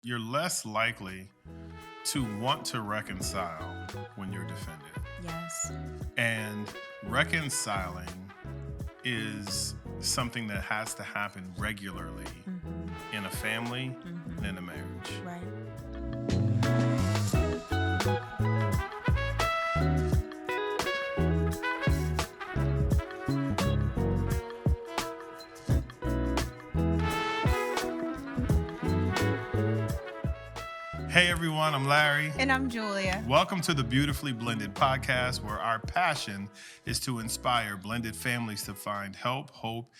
you're less likely to want to reconcile when you're defended. Yes. And reconciling is something that has to happen regularly in a family and in a marriage. Right. Hey everyone, I'm Larry. And I'm Julia. Welcome to the Beautifully Blended podcast, where our passion is to inspire blended families to find help, hope,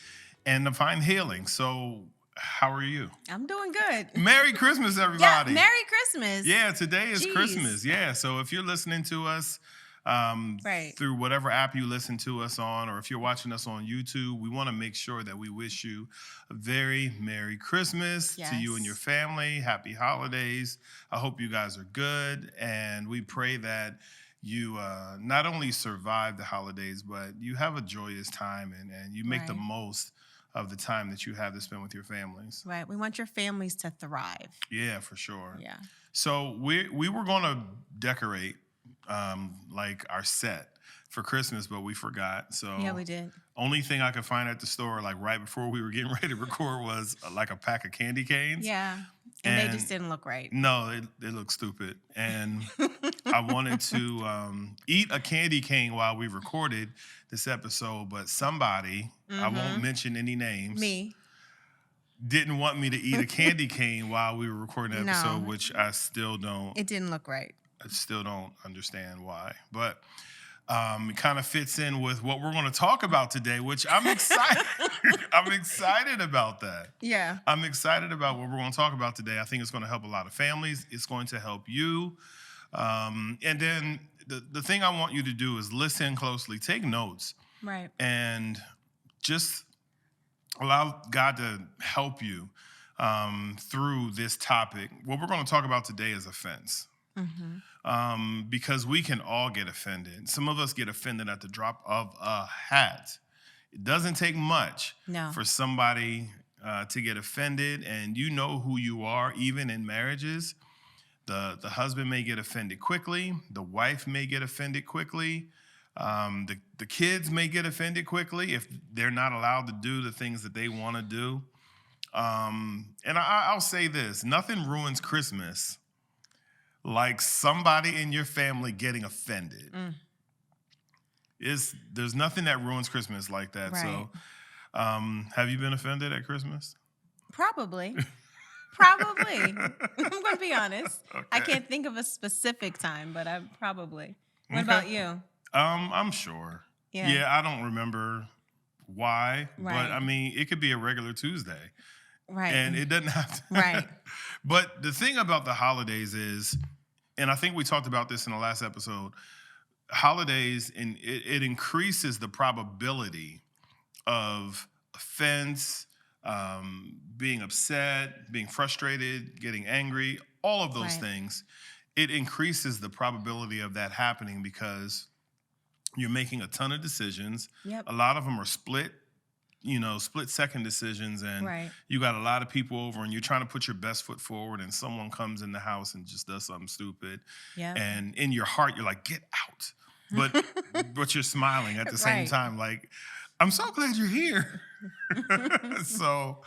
and to find healing. So, how are you? I'm doing good. Merry Christmas, everybody. Yeah, Merry Christmas. Yeah, today is Jeez. Christmas. Yeah, so if you're listening to us Right. through whatever app you listen to us on, or if you're watching us on YouTube, we want to make sure that we wish you a very Merry Christmas to you and your Yes. family. Happy holidays. I hope you guys are good, and we pray that you not only survive the holidays, but you have a joyous time and you make the Right. most of the time that you have to spend with your families. Right. We want your families to thrive. Yeah, for sure. Yeah. So we were going to decorate like our set for Christmas, but we forgot. So Yeah, we did. only thing I could find at the store, like right before we were getting ready to record, was like a pack of candy canes. Yeah. And they And just didn't look right. No, they look stupid. And I wanted to eat a candy cane while we recorded this episode, but somebody, I won't mention any names, Me. didn't want me to eat a candy cane while we were recording the episode, No. which I still don't It didn't look right. understand why. But it kind of fits in with what we're going to talk about today, which I'm excited. I'm excited about that. Yeah. I'm excited about what we're going to talk about today. I think it's going to help a lot of families. It's going to help you. And then the thing I want you to do is listen closely, take notes, Right. and just allow God to help you through this topic. What we're going to talk about today is offense. Because we can all get offended. Some of us get offended at the drop of a hat. It doesn't take much No. for somebody to get offended, and you know who you are, even in marriages. The husband may get offended quickly. The wife may get offended quickly. The kids may get offended quickly if they're not allowed to do the things that they want to do. And I'll say this, nothing ruins Christmas like somebody in your family getting offended. There's nothing that ruins Christmas like that. Right. So have you been offended at Christmas? Probably. Probably. I'm going to be honest. I Okay. can't think of a specific time, but I probably. What Okay. about you? I'm sure. Yeah. Yeah, I don't remember why, but Right. I mean, it could be a regular Tuesday. Right. And it doesn't have to. Right. But the thing about the holidays is, and I think we talked about this in the last episode, holidays, and it increases the probability of offense, being upset, being frustrated, getting angry, all of those Right. things. It increases the probability of that happening because you're making a ton of decisions. Yep. A lot of them are split second decisions, and Right. you got a lot of people over and you're trying to put your best foot forward, and someone comes in the house and just does something stupid. Yeah. And in your heart, you're like, get out. But you're smiling at the same Right. time, like, I'm so glad you're here. So,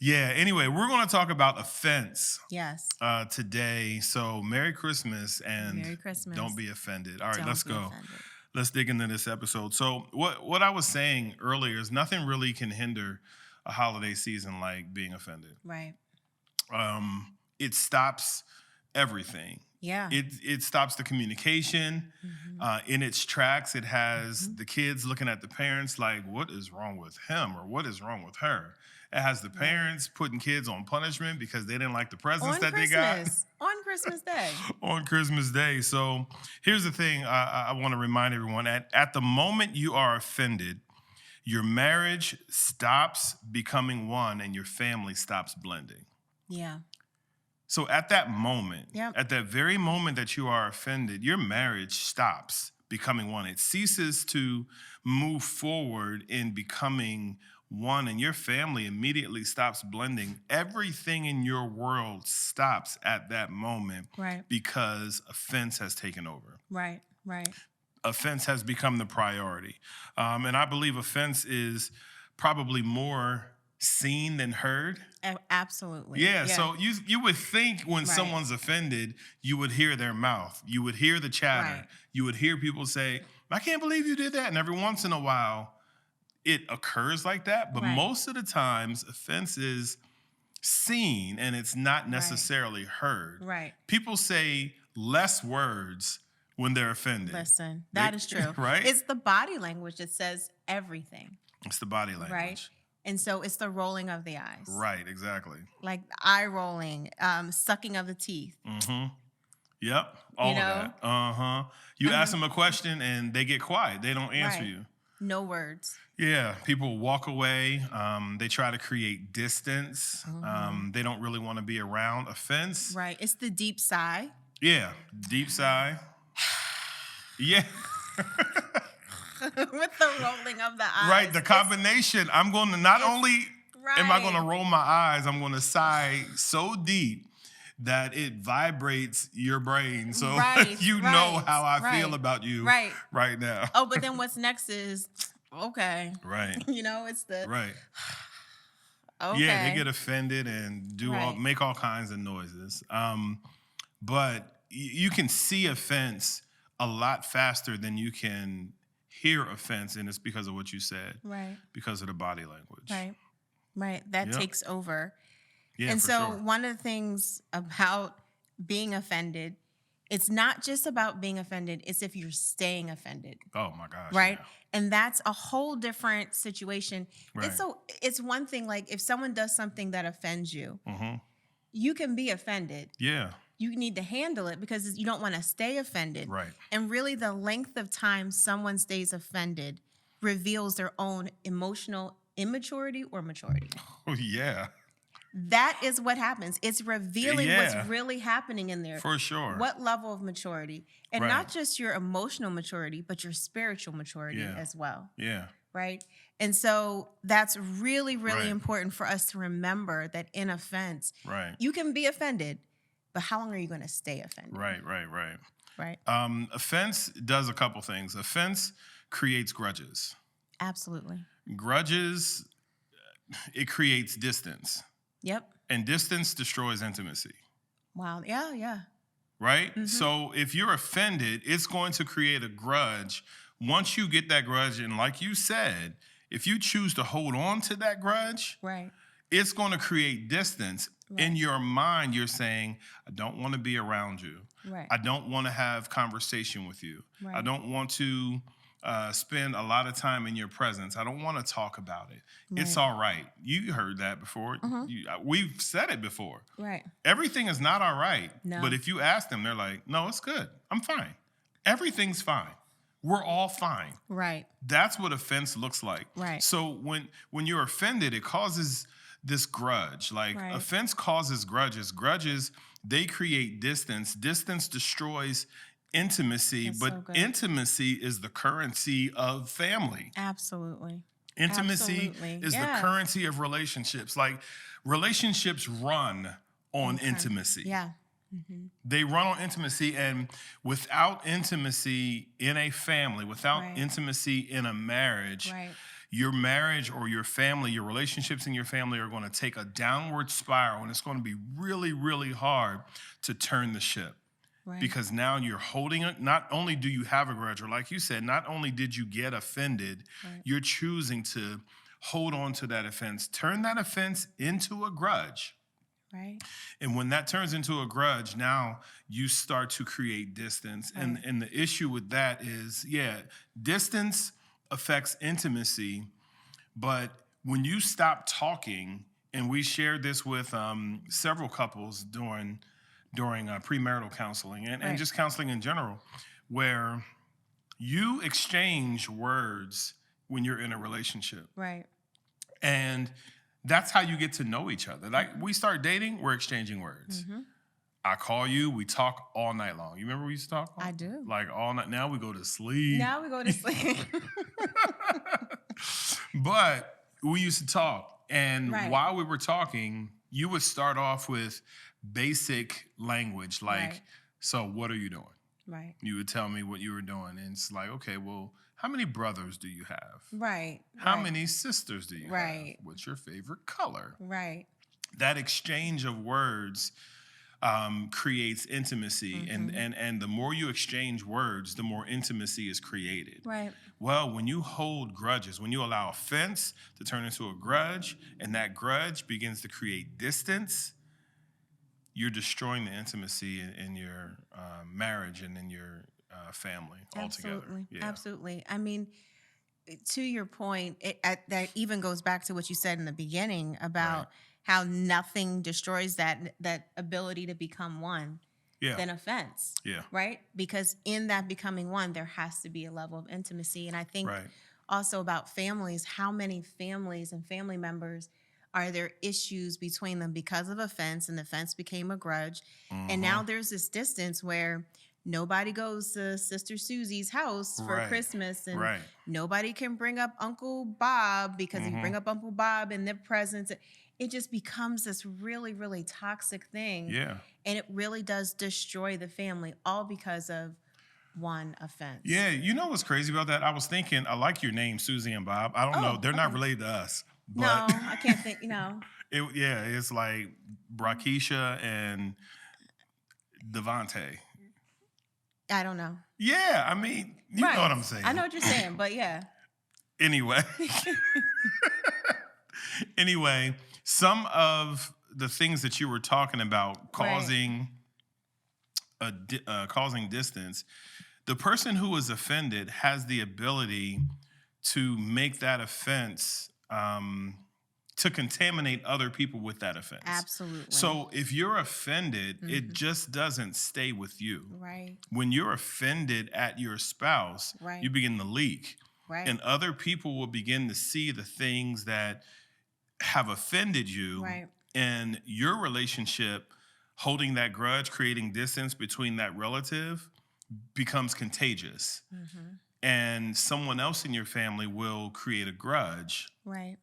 yeah, anyway, we're going to talk about offense Yes. today. So, Merry Christmas and Merry Christmas. don't be offended. All right, Don't let's be go. offended. Let's dig into this episode. So what I was saying earlier is nothing really can hinder a holiday season like being offended. Right. It stops everything. Yeah. It stops the communication in its tracks. It has the kids looking at the parents like, what is wrong with him or what is wrong with her? It has the parents putting kids on punishment because they didn't like the presents On that Christmas. they got. On Christmas Day. On Christmas Day. So here's the thing I want to remind everyone. At the moment you are offended, your marriage stops becoming one and your family stops blending. Yeah. So at that moment, Yep. at that very moment that you are offended, your marriage stops becoming one. It ceases to move forward in becoming one, and your family immediately stops blending. Everything in your world stops at that moment Right. because offense has taken over. Right. Right. Offense has become the priority. And I believe offense is probably more seen than heard. Absolutely. Yeah, so you would think when Right. someone's offended, you would hear their mouth, you would hear the chatter, Right. you would hear people say, "I can't believe you did that." And every once in a while, it occurs like that. But Right. most of the times, offense is seen and it's not necessarily heard. Right. People say less words when they're offended. Listen, that is true. Right? It's the body language that says everything. It's the body language. Right. And so it's the rolling of the eyes. Right, exactly. Like eye rolling, sucking of the teeth. Mm-hmm. Yep, all of that. Uh-huh. You ask them a question and they get quiet. They don't answer Right. you. No words. Yeah, people walk away. They try to create distance. They don't really want to be around. Offense. Right. It's the deep sigh. Yeah, deep sigh. Yeah. With the rolling of the eyes. Right, the combination. I'm going to not only am I going to Right. roll my eyes, I'm going to sigh so deep that it vibrates your brain. So Right, you know how I feel right, about you right. now. Oh, but then what's next is, okay. Right, It's the, right. okay. Yeah, they get offended and Right. make all kinds of noises. But you can see offense a lot faster than you can hear offense, and it's because of what you said. Right. Because of the body language. Right. Right. That Yep. takes over. Yeah, And for so sure. one of the things about being offended, it's not just about being offended, it's if you're staying offended. Oh my gosh. Right. And that's a whole different situation. Right. It's one thing, like if someone does something that offends you, Yeah. Mm-hmm. you can be offended. Yeah. You need to handle it because you don't want to stay offended. Right. And really, the length of time someone stays offended reveals their own emotional immaturity or maturity. Oh yeah. That is what happens. It's revealing Yeah. what's really happening in there. For sure. What level of maturity. And Right. not just your emotional maturity, but your spiritual maturity Yeah. as well. Yeah. Right. And so that's really, really Right. important for us to remember that in offense, Right. you can be offended, but how long are you going to stay offended? Right. Right. Offense does a couple things. Offense creates grudges. Absolutely. Grudges, it creates distance. Yep. And distance destroys intimacy. Wow. Yeah. Right? Mhm. So if you're offended, it's going to create a grudge. Once you get that grudge, and like you said, if you choose to hold on to that grudge, Right. it's going to create distance. In Right. your mind, you're saying, I don't want to be around you. Right. I don't want to have conversation with you. I Right. don't want to spend a lot of time in your presence. I don't want to talk about it. It's Right. all right. You heard that before. Mhm. We've said it before. Right. Everything is not all right. No. But if you ask them, they're like, no, it's good. I'm fine. Everything's fine. We're all fine. Right. That's what offense looks like. Right. So when you're offended, it causes this grudge. Like Right. offense causes grudges. Grudges, they create distance. Distance destroys intimacy, That's but so good. intimacy is the currency of family. Absolutely. Intimacy Absolutely. is Yeah. the currency of relationships. Like relationships run on Okay. intimacy. Yeah. Mm-hmm. They run on intimacy, and without intimacy in a family, without Right. intimacy in a marriage, Right. your marriage or your family, your relationships in your family are going to take a downward spiral, and it's going to be really, really hard to turn the ship. Right. Because now you're holding it. Not only do you have a grudge, or like you said, not only did you get offended, Right. you're choosing to hold on to that offense, turn that offense into a grudge. Right. And when that turns into a grudge, now you start to create distance. Right. And the issue with that is, yeah, distance affects intimacy. But when you stop talking, and we shared this with several couples during premarital counseling and Right. just counseling in general, where you exchange words when you're in a relationship. Right. And that's how you get to know each other. Like we start dating, we're exchanging words. Mm-hmm. I call you, we talk all night long. You remember we used to talk? I do. Like all night. Now we go to sleep. Now we go to sleep. But we used to talk, and Right. while we were talking, you would start off with basic language like, Right. "So, what are you doing?" Right. You would tell me what you were doing, and it's like, "Okay, well, how many brothers do you have? Right. How Right. many sisters do you have? Right. What's your favorite color?" Right. That exchange of words creates intimacy, and the more you exchange words, the more intimacy is created. Right. Well, when you hold grudges, when you allow offense to turn into a grudge, and that grudge begins to create distance, you're destroying the intimacy in your marriage and in your family altogether. Absolutely. Yeah. Absolutely. I mean, to your point, that even goes back to what you said in the beginning Right. about how nothing destroys that ability to become one Yeah. than offense, Yeah. right? Because in that becoming one, there has to be a level of intimacy. And I think Right. also about families, how many families and family members are there issues between them because of offense, and the offense became a grudge. And now Mm-hmm. there's this distance where nobody goes to Sister Susie's house for Right. Christmas, and Right. nobody can bring up Uncle Bob, because if you Mm-hmm. bring up Uncle Bob and their presents, it just becomes this really, really toxic thing. Yeah. And it really does destroy the family, all because of one offense. Yeah, you know what's crazy about that? I was thinking, I like your name, Susie and Bob. I don't know, Oh, they're not okay. related to us, No, but I can't think, it's like Brakisha and Devante. I don't know. Yeah, I mean, you know what I'm saying. I know what you're saying, but yeah. Anyway, anyway, some of the things that you were talking about causing causing distance, the person who is offended has the ability to make that offense to contaminate other people with that offense. Absolutely. So if you're offended, it just doesn't stay with you. Right. When you're offended at your spouse, Right. you begin to leak. Right. And other people will begin to see the things that have offended you. Right. And your relationship, holding that grudge, creating distance between that relative, becomes contagious. And someone else in your family will create a grudge. Right.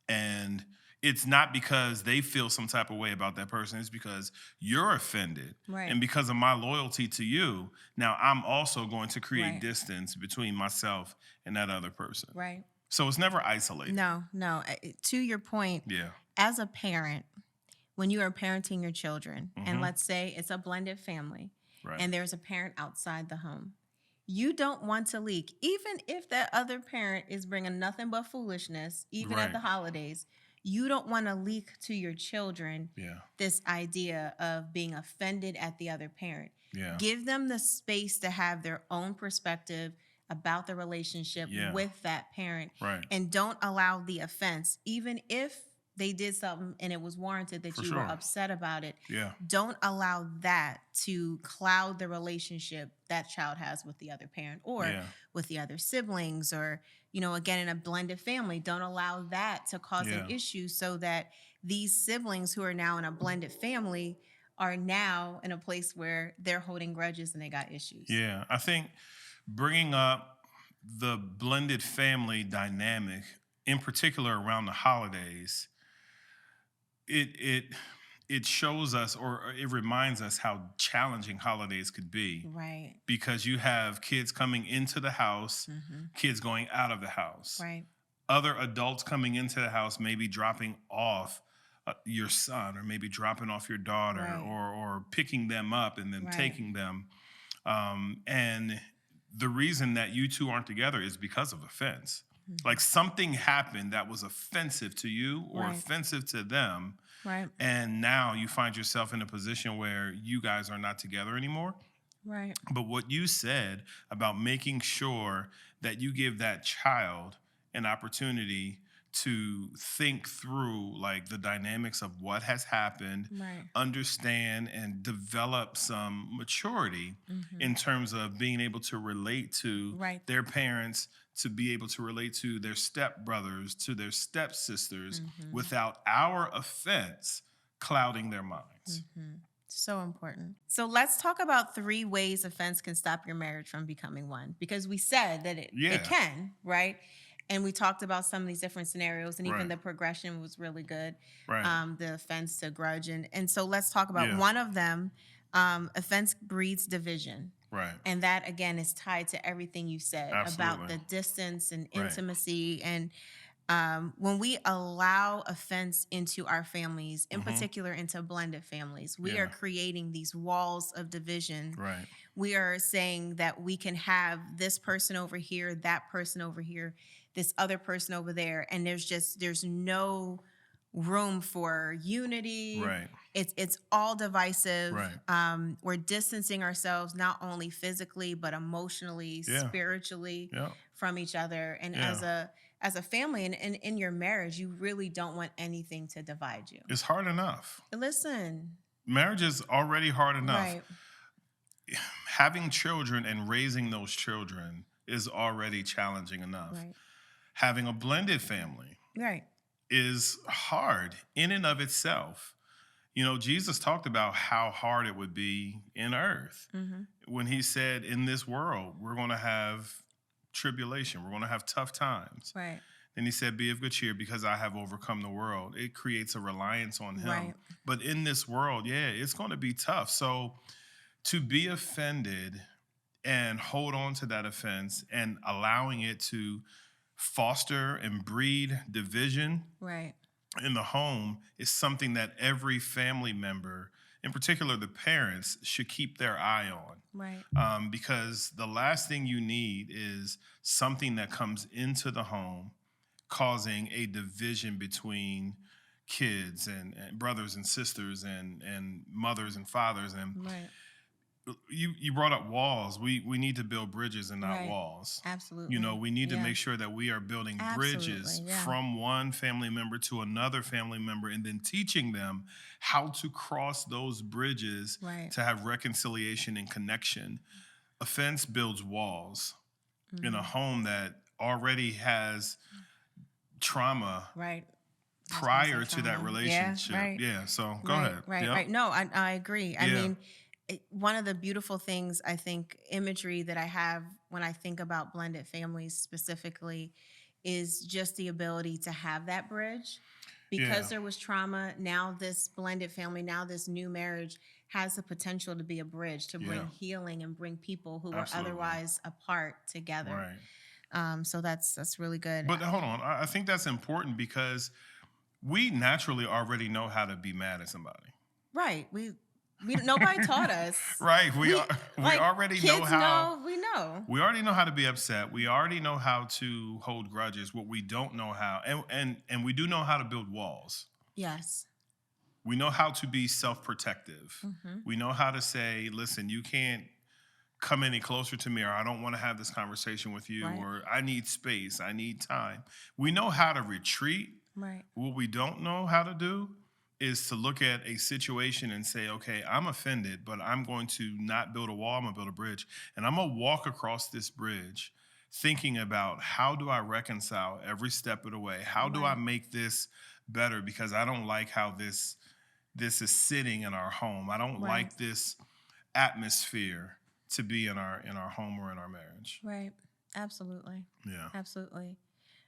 And it's not because they feel some type of way about that person. It's because you're offended. Right. And because of my loyalty to you, now I'm also going to create Right. distance between myself and that other person. Right. So it's never isolated. No. To your point, Yeah. as a parent, when you are parenting your children, and Mhm. let's say it's a blended family, Right. and there's a parent outside the home, you don't want to leak, even if that other parent is bringing nothing but foolishness, even at Right. the holidays. You don't want to leak to your children Yeah. this idea of being offended at the other parent. Yeah. Give them the space to have their own perspective about the relationship Yeah. with that parent. Right. And don't allow the offense, even if they did something and it was warranted that For you sure. were upset about it. Yeah. Don't allow that to cloud the relationship that child has with the other parent, or Yeah. with the other siblings, or, again, in a blended family. Don't allow that to cause Yeah. an issue, so that these siblings who are now in a blended family are now in a place where they're holding grudges and they got issues. Yeah. I think bringing up the blended family dynamic, in particular around the holidays, it shows us, or it reminds us how challenging holidays could be, Right. because you have kids coming into the house, Mm-hmm. kids going out of the house, Right. other adults coming into the house, maybe dropping off your son, or maybe dropping off your daughter, Right. or picking them up and then Right. taking them. And the reason that you two aren't together is because of offense. Like something happened that was offensive to you or Right. offensive to them. Right. And now you find yourself in a position where you guys are not together anymore. Right. But what you said about making sure that you give that child an opportunity to think through like the dynamics of what has happened, Right. understand and develop some maturity Mm-hmm. in terms of being able to relate to Right. their parents, to be able to relate to their stepbrothers, to their stepsisters, Mm-hmm. without our offense clouding their minds. Mm-hmm. So important. So let's talk about 3 ways offense can stop your marriage from becoming one, because we said that it Yeah. can, right? And we talked about some of these different scenarios, and even Right. the progression was really good. Right. The offense to grudge, and so let's talk about Yeah. one of them. Offense breeds division, Right. and that again is tied to everything you said about Absolutely. the distance and Right. intimacy. And when we allow offense into our families, in Mm-hmm. particular into blended families, we are Yeah. creating these walls of division. Right. We are saying that we can have this person over here, that person over here, this other person over there, and there's no room for unity. Right. It's all divisive. Right. We're distancing ourselves not only physically but emotionally, Yeah. spiritually Yeah. from each other. And Yeah. as a family and in your marriage, you really don't want anything to divide you. It's hard enough. Listen, Marriage is already hard enough. right, Having children and raising those children is already challenging enough. right, Having a blended family right, is hard in and of itself. You know, Jesus talked about how hard it would be in earth hmm, when he said, in this world, we're going to have tribulation, we're going to have tough times. right, And he said, be of good cheer because I have overcome the world. It creates a reliance on him. right, But in this world, yeah, it's going to be tough. So to be offended and hold on to that offense and allowing it to foster and breed division right, in the home is something that every family member, in particular the parents, should keep their eye on. right, Because the last thing you need is something that comes into the home causing a division between kids and brothers and sisters and mothers and fathers. And right. you brought up walls. We need to build bridges and not Right. walls. Absolutely. You know, we need to Yeah. make sure that we are building bridges Absolutely, yeah. from one family member to another family member and then teaching them how to cross those bridges Right. to have reconciliation and connection. Offense builds walls in a Mhm. home that already has trauma Right. I was gonna prior say to that trauma. relationship. Yeah, right. Yeah, so go Right, ahead. right, Yep. right. No, I agree. I Yeah. mean, one of the beautiful things, I think, imagery that I have when I think about blended families specifically is just the ability to have that bridge. Yeah. Because there was trauma, now this blended family, now this new marriage has the potential to be a bridge to bring Yeah. healing and bring people who were Absolutely. otherwise apart together. Right. So that's really good. But hold on. I think that's important because we naturally already know how to be mad at somebody. Right. We nobody taught us. Right. We Like, already know kids how know, we know. we already know how to be upset. We already know how to hold grudges. What we don't know how and we do know how to build walls. Yes. We know how to be self-protective. Mhm. We know how to say, listen, you can't come any closer to me, or I don't want to have this conversation with you, Right. or I need space, I need time. We know how to retreat. Right. What we don't know how to do is to look at a situation and say, okay, I'm offended, but I'm going to not build a wall, I'm gonna build a bridge. And I'm gonna walk across this bridge thinking about how do I reconcile every step of the way? How do I Right. make this better? Because I don't like how this is sitting in our home. I don't Right. like this atmosphere to be in our home or in our marriage. Right. Absolutely. Yeah. Absolutely.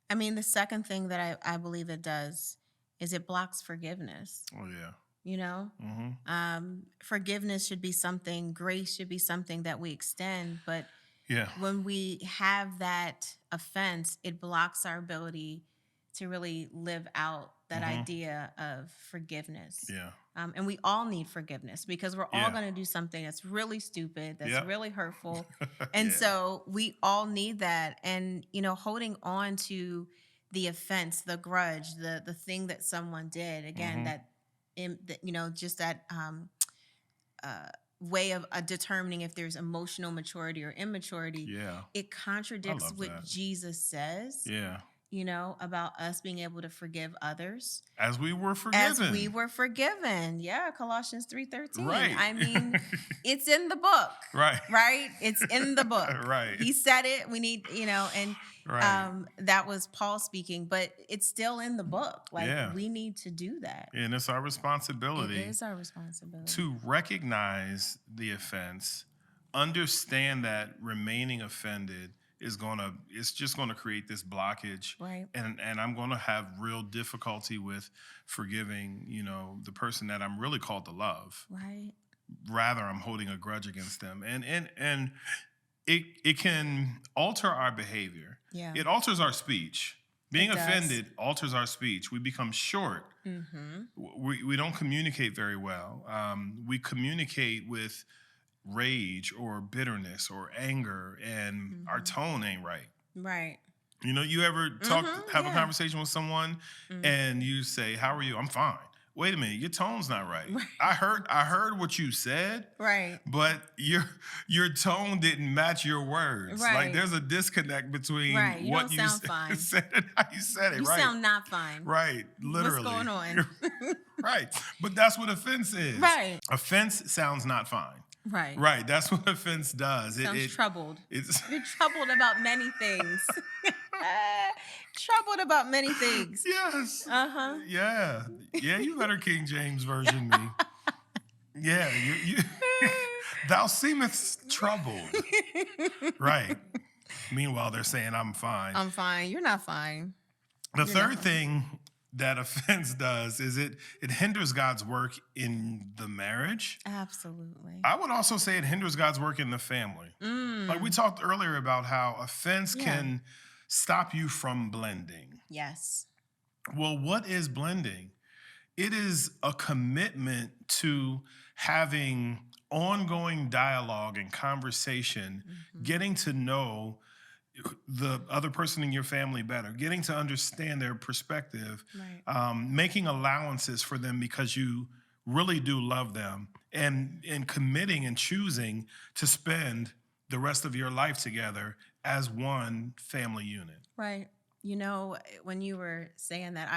I mean, the second thing that I believe it does is it blocks forgiveness. Oh yeah. You know, Mm-hmm. forgiveness should be something, grace should be something that we extend. But Yeah. when we have that offense, it blocks our ability to really live out that Mhm. idea of forgiveness. Yeah. And we all need forgiveness because we're all Yeah. going to do something that's really stupid, that's Yep. really hurtful. And Yeah. so we all need that. And, holding on to the offense, the grudge, the thing that someone did, again, Mhm. just that way of determining if there's emotional maturity or immaturity, Yeah. it contradicts love what that. Jesus says, Yeah. about us being able to forgive others As we were as forgiven. we were forgiven. Yeah, Colossians 3:13. Right. I mean, it's in the book. Right. Right? It's in the book. Right. He said it. We need, and Right. that was Paul speaking, but it's still in the book. Like, Yeah. we need to do that. And it's our It responsibility is our responsibility. to recognize the offense, understand that remaining offended it's just gonna create this blockage, Right. and I'm gonna have real difficulty with forgiving, the person that I'm really called to love. Right. Rather, I'm holding a grudge against them, and it can alter our behavior. Yeah. It alters our speech. Being It does. offended alters our speech. We become short. Mm-hmm. We don't communicate very well. We communicate with rage or bitterness or anger, and our Mm-hmm. tone ain't right. Right. You ever have a Yeah. conversation with someone Mm. and you say, "How are you?" "I'm fine." Wait a minute, your tone's not right. Right. I heard what you said, Right. but your tone didn't match your words. Like Right. there's a disconnect between Right. You what don't you sound fine. said and how you said it. You Right. sound not fine. Right. Literally. What's going on? Right. But that's what offense is. Right. Offense sounds not fine. Right. Right. That's what offense does. Sounds troubled. It's You're troubled about many things. Troubled about many things. yes. Uh-huh. Yeah. Yeah, you better King James version me. Yeah, you thou seemest troubled. Right. Meanwhile, they're saying I'm fine. I'm fine. You're not fine. The you're third not. thing that offense does is it hinders God's work in the marriage. Absolutely. I would also say it hinders God's work in the family. Like we talked earlier about how offense Yeah. can stop you from blending. Yes. Well, what is blending? It is a commitment to having ongoing dialogue and conversation, getting to know the other person in your family better, getting to understand their perspective, Right. making allowances for them because you really do love them, and committing and choosing to spend the rest of your life together as one family unit. Right. When you were saying that,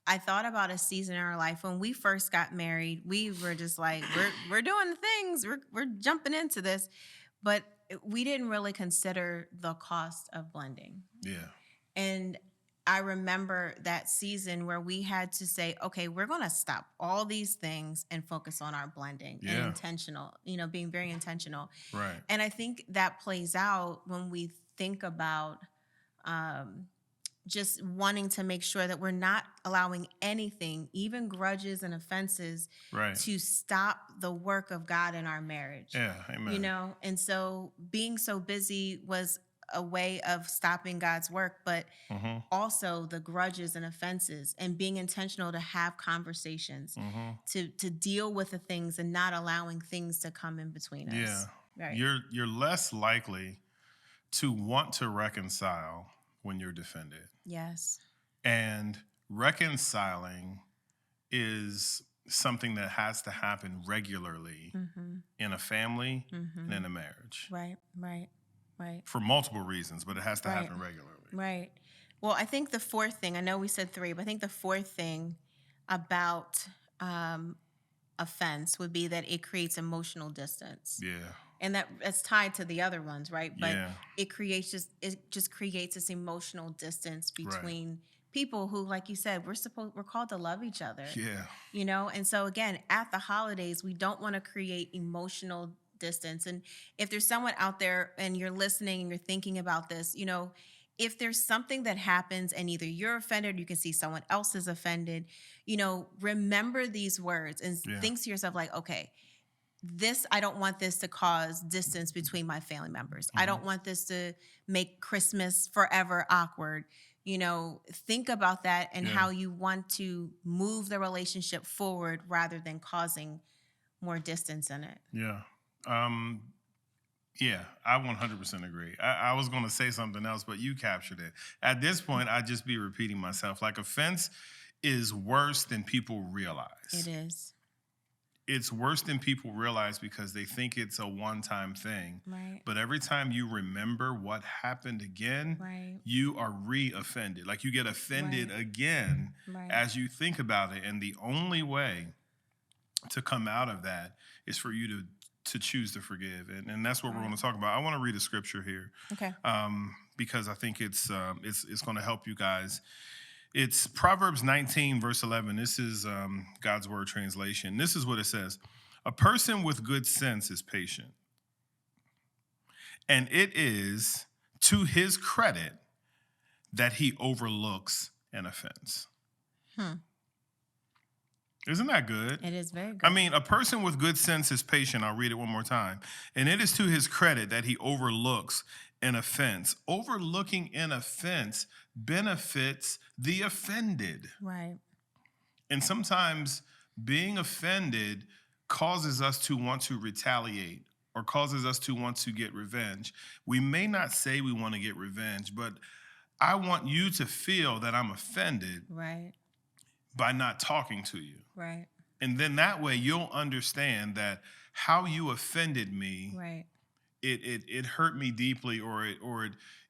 I thought about a season in our life when we first got married. We were just like, we're doing the things, we're jumping into this, but we didn't really consider the cost of blending. Yeah. And I remember that season where we had to say, okay, we're going to stop all these things and focus on our blending and Yeah. intentional, being very intentional. Right. And I think that plays out when we think about just wanting to make sure that we're not allowing anything, even grudges and offenses, Right. to stop the work of God in our marriage. Yeah. Amen. And so being so busy was a way of stopping God's work, but Mm-hmm. also the grudges and offenses, and being intentional to have conversations, Mm-hmm. to deal with the things and not allowing things to come in between us. Yeah. Right. You're less likely to want to reconcile when you're defended. Yes. And reconciling is something that has to happen regularly in a family and in a marriage. Right. For multiple reasons, but it has to Right. happen regularly. Right. Well, I think the fourth thing, I know we said three, but I think the fourth thing about offense would be that it creates emotional distance. Yeah. And that's tied to the other ones, right? But Yeah. it just creates this emotional distance between people who, like you said, we're called to love each other. Yeah. And so again, at the holidays, we don't want to create emotional distance. And if there's someone out there and you're listening and you're thinking about this, if there's something that happens and either you're offended or you can see someone else is offended, remember these words and Yeah. think to yourself like, okay, I don't want this to cause distance between my family members. I don't want this to make Christmas forever awkward. Think about that and Yeah. how you want to move the relationship forward rather than causing more distance in it. Yeah. Yeah, I 100% agree. I was going to say something else, but you captured it. At this point, I'd just be repeating myself. Like, offense is worse than people realize. It is. It's worse than people realize because they think it's a one-time thing. Right. But every time you remember what happened again, Right. you are re-offended. Like, you get offended Right. again Right. as you think about it. And the only way to come out of that is for you to choose to forgive. And that's what we're going to talk about. I want to read a scripture here. Okay. Because I think it's going to help you guys. It's Proverbs 19, verse 11. This is God's word translation. This is what it says. A person with good sense is patient, and it is to his credit that he overlooks an offense. Isn't that good? It is very good. I mean, a person with good sense is patient. I'll read it one more time. And it is to his credit that he overlooks an offense. Overlooking an offense benefits the offended. Right. And sometimes being offended causes us to want to retaliate or causes us to want to get revenge. We may not say we want to get revenge, but I want you to feel that I'm offended Right. by not talking to you. Right. And then that way you'll understand that how you offended me, Right. it hurt me deeply, or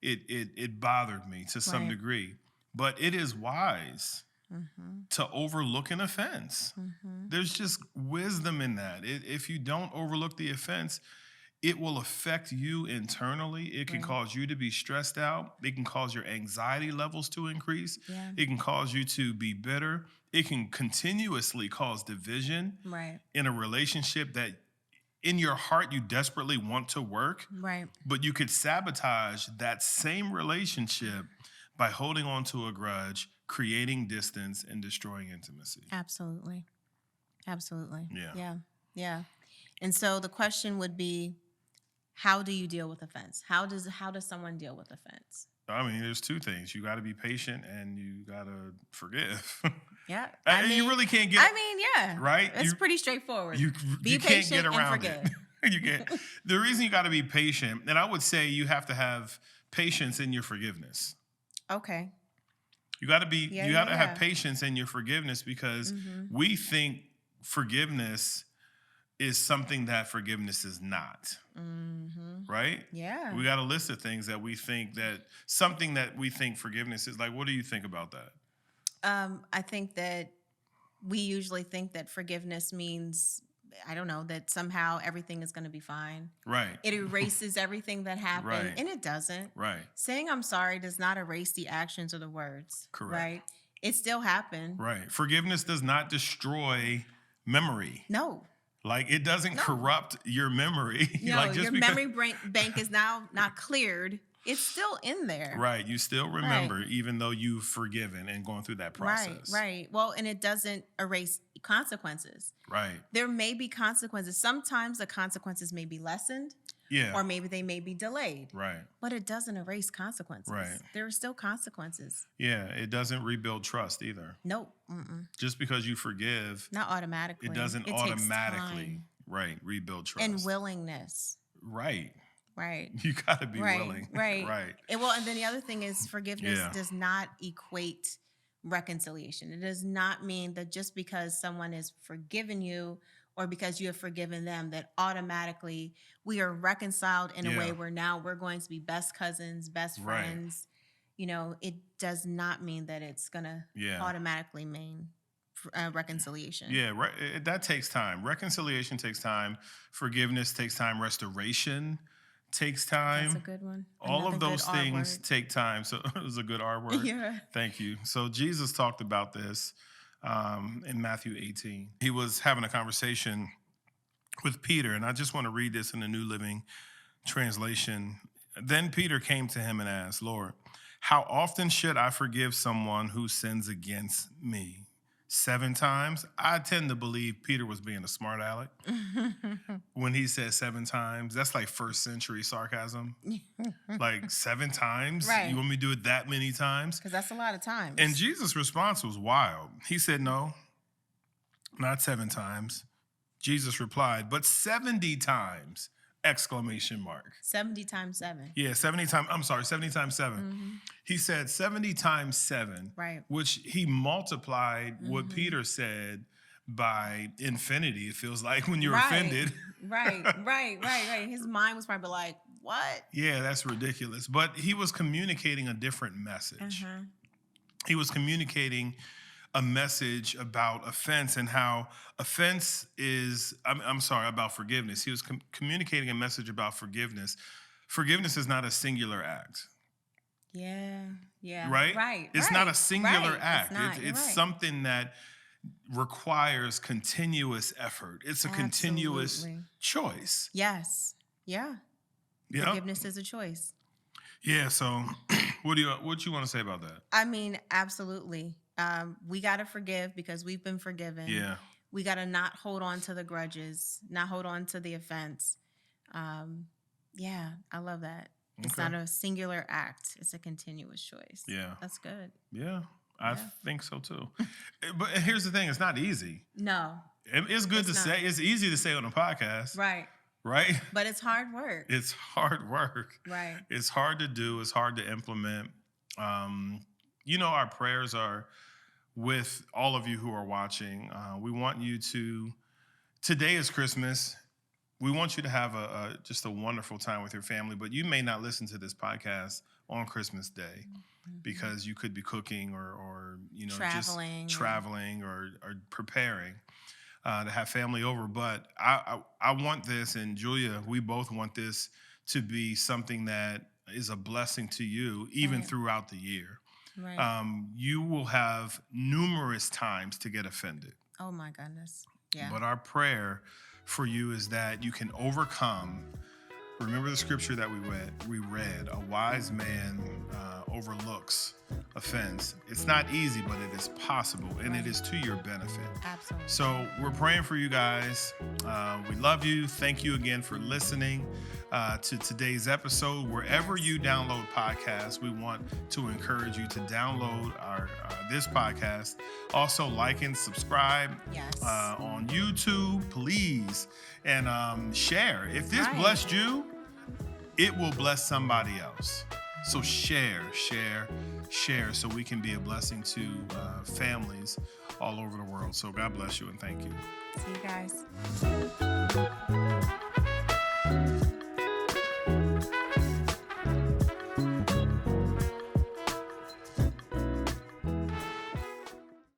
it bothered me to some Right. degree. But it is wise to overlook an offense. There's just wisdom in that. If you don't overlook the offense, it will affect you internally. It can Right. cause you to be stressed out. It can cause your anxiety levels to increase. Yeah. It can cause you to be bitter. It can continuously cause division Right. in a relationship that in your heart you desperately want to work, Right. but you could sabotage that same relationship by holding on to a grudge, creating distance, and destroying intimacy. Absolutely. Absolutely. Yeah. Yeah. Yeah. And so the question would be, how do you deal with offense? How does someone deal with offense? I mean, there's two things. You got to be patient and you got to forgive. Yeah. You really can't get yeah. right? It's You- pretty straightforward. you Be can't patient get and around forgive. it. You can't. The reason you got to be patient, and I would say you have to have patience in your forgiveness. Okay. You got to be Yeah, you got to yeah, have yeah. patience in your forgiveness because Mhm. we think forgiveness is something that forgiveness is not, Mhm. right? Yeah. We got a list of things that we think that something that we think forgiveness is. Like, what do you think about that? I think that we usually think that forgiveness means, I don't know, that somehow everything is going to be fine. Right. It erases everything that happened, Right. and it doesn't. Right. Saying I'm sorry does not erase the actions or the words. Correct. Right? It still happened. Right. Forgiveness does not destroy memory. No. Like, it doesn't No. corrupt your memory. No, Like, just your because, memory bank is now not cleared. It's still in there. right, you still remember even though you've forgiven and gone through that process. Right. Well, and it doesn't erase consequences. Right. There may be consequences. Sometimes the consequences may be lessened, Yeah. or maybe they may be delayed, Right. but it doesn't erase consequences. Right. There are still consequences. Yeah. It doesn't rebuild trust either. Nope. Just because you forgive, Not automatically. it doesn't takes automatically, time right, rebuild trust. and willingness. Right. Right. You got to be Right. willing. Right. Right. And then the other thing is forgiveness Yeah. does not equate reconciliation. It does not mean that just because someone has forgiven you or because you have forgiven them, that automatically we are reconciled in a way Yeah. where now we're going to be best cousins, best Right. friends. It does not mean that it's going to Yeah. automatically mean reconciliation. Yeah, right. That takes time. Reconciliation takes time. Forgiveness takes time. Restoration takes time. That's a good one. All Another of good those R things word. take time. So it was a good R word. Yeah. Thank you. So Jesus talked about this in Matthew 18. He was having a conversation with Peter, and I just want to read this in the New Living Translation. Then Peter came to him and asked, Lord, how often should I forgive someone who sins against me? 7 times? I tend to believe Peter was being a smart aleck when he said 7 times. That's like first century sarcasm. Like 7 times? Right. You want me to do it that many times? Because that's a lot of times. And Jesus' response was wild. He said, no, not 7 times. Jesus replied, but 70 times! Exclamation mark. 70 times 7. Yeah, 70 times, I'm sorry, 70 times 7. Mhm. He said 70 times 7, Right. which he multiplied what Peter said by infinity, it feels like, when you're offended. Right. His mind was probably like, what? Yeah, that's ridiculous. But he was communicating a different message. Uh-huh. He was communicating a message about offense and how offense is, about forgiveness. He was communicating a message about forgiveness. Forgiveness is not a singular act. Yeah. Right? It's not a singular act. It's not. You're It's right. something that requires continuous effort. It's a continuous Absolutely. choice. Yes. Yeah. Yep. Forgiveness is a choice. Yeah. So, what you want to say about that? I mean, absolutely. We got to forgive because we've been forgiven. Yeah. We got to not hold on to the grudges, not hold on to the offense. Um, yeah, I love that. It's Okay. not a singular act, it's a continuous choice. Yeah. That's good. Yeah. I Yeah. think so too. But here's the thing: it's not easy. No, It's good it's to not. say. It's easy to say on a podcast, Right. right? But it's hard work. It's hard work. Right. It's hard to do. It's hard to implement. Our prayers are with all of you who are watching. We want you to. Today is Christmas. We want you to have just a wonderful time with your family. But you may not listen to this podcast on Christmas Day because you could be cooking or Traveling. just traveling or preparing to have family over. But I want this, and Julia, we both want this to be something that is a blessing to you, even Right. throughout the year. Right. You will have numerous times to get offended. Oh my goodness. Yeah. But our prayer for you is that you can overcome. Remember the scripture that we read. A wise man overlooks offense. It's not easy, but it is possible, and it is to your benefit. Absolutely. So we're praying for you guys. We love you. Thank you again for listening to today's episode. Wherever you download podcasts, we want to encourage you to download our this podcast. Also, like and subscribe Yes. on YouTube, please, and share. If this Right. blessed you, it will bless somebody else. So share, so we can be a blessing to families all over the world. So God bless you and thank you. See you guys.